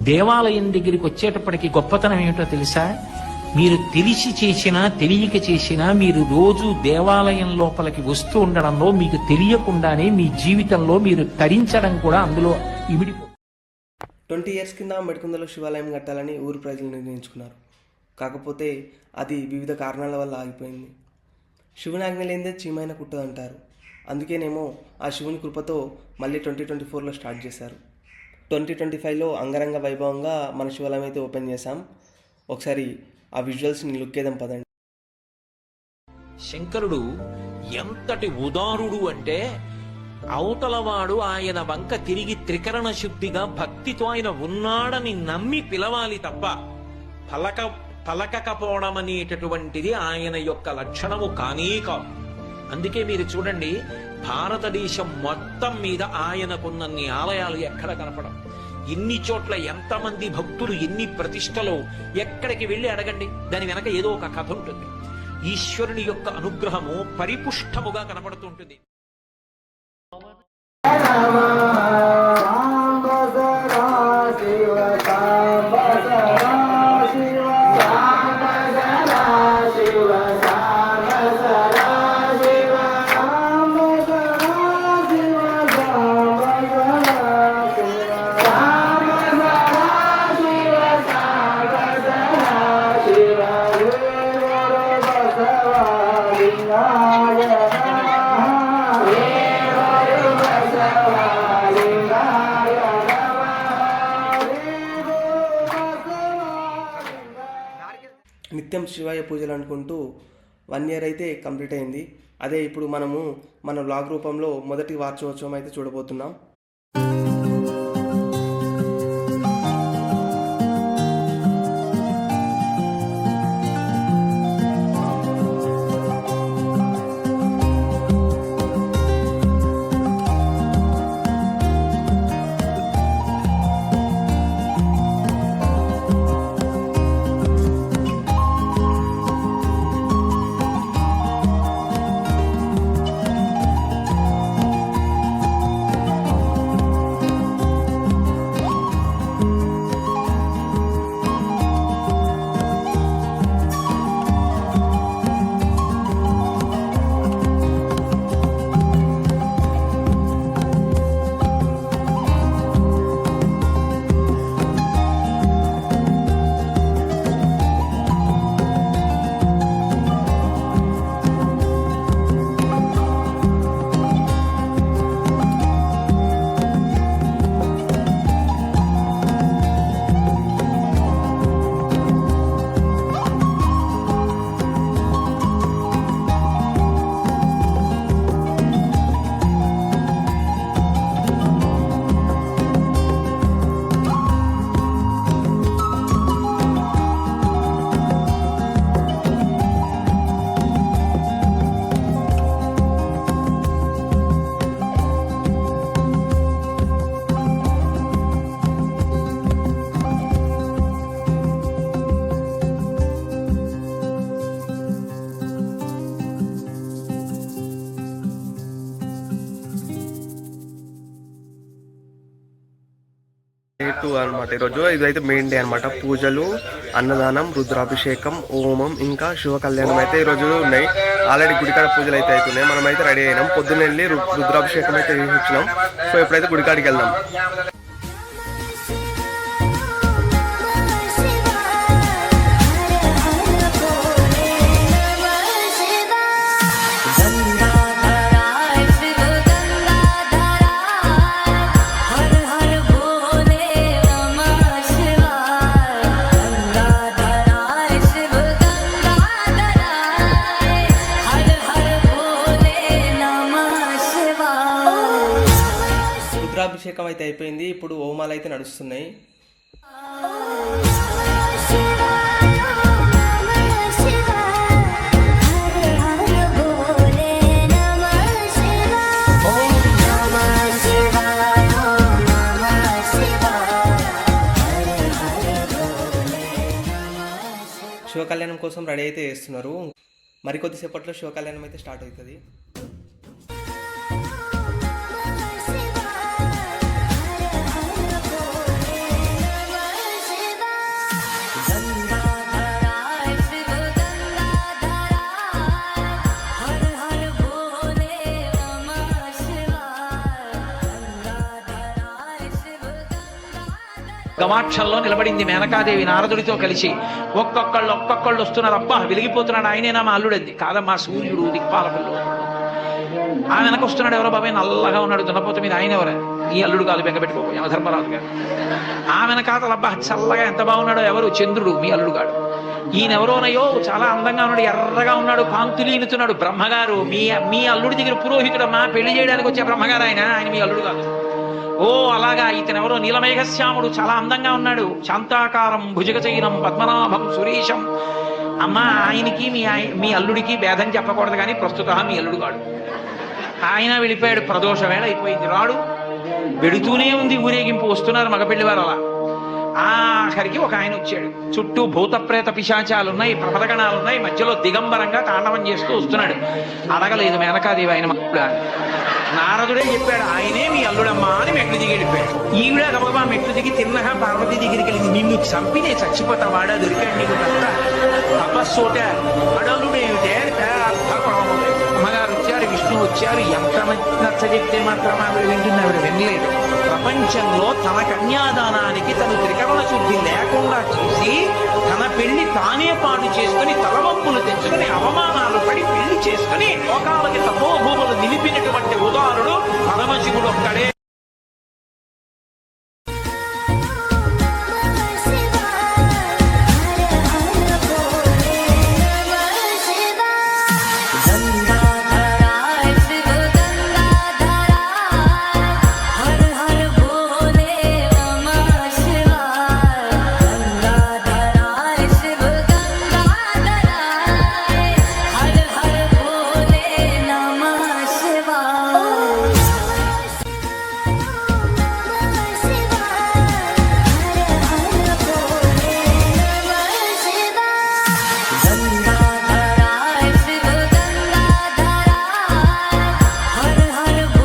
దేవాలయం దగ్గరికి వచ్చేటప్పటికి గొప్పతనం ఏమిటో తెలుసా? మీరు తెలిసి చేసినా తెలియక చేసినా మీరు రోజు దేవాలయం లోపలికి వస్తూ ఉండడంలో మీకు తెలియకుండానే మీ జీవితంలో మీరు తరించడం కూడా అందులో ఇమిడిపో. 20 years కింద మెడికుందలో శివాలయం కట్టాలని ఊరు ప్రజలు నిర్ణయించుకున్నారు. కాకపోతే అది వివిధ కారణాల వల్ల ఆగిపోయింది. శివుని ఆజ్ఞ లేనిదే చీమైన కుట్టదంటారు. అందుకేనేమో ఆ శివుని కృపతో మళ్ళీ 2024లో స్టార్ట్ చేశారు. 2025లో అంగరంగ వైభవంగా మన శివాలయం అయితే ఓపెన్ చేశాం. ఒకసారి ఆ విజువల్స్ని లుక్కేద్దాం పదండి. శంకరుడు ఎంతటి ఉదారుడు అంటే, అవతలవాడు ఆయన వంక తిరిగి త్రికరణ శుద్ధిగా భక్తితో ఆయన ఉన్నాడని నమ్మి పిలవాలి తప్ప పలకకపోవడం అనేటటువంటిది ఆయన యొక్క లక్షణము కానే కాదు. అందుకే మీరు చూడండి, భారతదేశం మొత్తం మీద ఆయనకున్నన్ని ఆలయాలు ఎక్కడ కనపడం, ఎన్ని చోట్ల ఎంతమంది భక్తులు, ఎన్ని ప్రతిష్టలు, ఎక్కడికి వెళ్ళి అడగండి, దాని వెనక ఏదో ఒక కథ ఉంటుంది. ఈశ్వరుని యొక్క అనుగ్రహము పరిపుష్టముగా కనపడుతుంటుంది. నిత్యం శివాయ పూజలు అనుకుంటూ 1 year అయితే కంప్లీట్ అయింది. అదే ఇప్పుడు మనము మన వ్లాగ్ రూపంలో మొదటి వార్షికోత్సవం అయితే చూడబోతున్నాం. Day 2 అనమాట ఈరోజు. ఇదైతే మెయిన్ డే అనమాట. పూజలు, అన్నదానం, రుద్రాభిషేకం, హోమం, ఇంకా శివ కళ్యాణం అయితే ఈరోజు ఉన్నాయి. ఆల్రెడీ గుడికాడ పూజలు అయితే అవుతున్నాయి. మనం అయితే రెడీ అయినాం. పొద్దున్న వెళ్ళి రుద్రాభిషేకం అయితే చేసి వచ్చినాం. సో ఇప్పుడైతే గుడికాడికి వెళ్దాం. రుద్రాభిషేకం అయితే అయిపోయింది. ఇప్పుడు హోమాలు అయితే నడుస్తున్నాయి. శివ కళ్యాణం కోసం రెడీ అయితే చేస్తున్నారు. మరికొద్దిసేపట్లో శివ కళ్యాణం అయితే స్టార్ట్ అవుతుంది. గవాక్షంలో నిలబడింది మేనకాదేవి నారదుడితో కలిసి. ఒక్కొక్కళ్ళు వస్తున్నారు. అబ్బా వెలిగిపోతున్నాడు, ఆయనేనా మా అల్లుడంది. కాదమ్మా, సూర్యుడు దిక్పాలకుల్లో. ఆ వెనక వస్తున్నాడు, ఎవరో బాబాయ్ నల్లగా ఉన్నాడు దున్నపోత మీద, ఆయన ఎవరు? ఈ అల్లుడు కాదు, బెంగపెట్టుకోకు, యమధర్మరాజు గారు. ఆ వెనకాతలు అబ్బా చల్లగా ఎంత బాగున్నాడో, ఎవరు? చంద్రుడు, మీ అల్లుడు గాడు. ఈయనెవరోనయో చాలా అందంగా ఉన్నాడు, ఎర్రగా ఉన్నాడు, కాంతులీనుతున్నాడు, బ్రహ్మగారు. మీ అల్లుడి దగ్గర పురోహితుడమ్మా, పెళ్లి చేయడానికి వచ్చే బ్రహ్మగారు ఆయన మీ అల్లుడు కాదు. ఓ అలాగా, ఇతనెవరో నీలమేఘశ్యాముడు, చాలా అందంగా ఉన్నాడు, శాంతాకారం భుజగచైనం పద్మనాభం సురేశం. అమ్మా, ఆయనకి మీ అల్లుడికి భేదం చెప్పకూడదు, కానీ ప్రస్తుత మీ అల్లుడు కాడు. ఆయన వెళ్ళిపోయాడు, ప్రదోష వేళ అయిపోయింది, రాడు. వెడుతూనే ఉంది ఊరేగింపు, వస్తున్నారు మగపెళ్లి వారు. అలా ఆఖరికి ఒక ఆయన వచ్చాడు. చుట్టూ భూతప్రేత పిశాచాలున్నాయి, ప్రపదగణాలున్నాయి, మధ్యలో దిగంబరంగా తాండవం చేస్తూ వస్తున్నాడు. అడగలేదు మేనకాదేవి ఆయన అల్లుడా. నారదుడే చెప్పాడు, ఆయనే మీ అల్లుడమ్మా అని మెట్లు దిగి వెళ్ళిపోయాడు. ఈవిడ గబగబా మెట్లు దిగి తిన్నగా పార్వతీ దగ్గరికి వెళ్ళింది. నిన్ను చంపినే చచ్చిపోతా, వాడా దొరికాడు నీకు తపస్సోట అడలుడేమిటే. అమ్మగారు వచ్చారు, విష్ణు వచ్చారు, ఎంత నచ్చ చెప్తే మాత్రం ఆవిడ వింటుంది, ఆవిడ వినలేదు. ప్రపంచంలో తన కన్యాదానానికి తను త్రికరణ శుద్ధి లేకుండా చేసి తన పెళ్లి తానే పాటు చేసుకుని తలవంపులు తెచ్చుకుని అవమానాలు పడి పెళ్లి చేసుకుని లోకాలకి తపోభూములు నిలిపినటువంటి ఉదాహరుడు పరమశివుడు ఒక్కడే.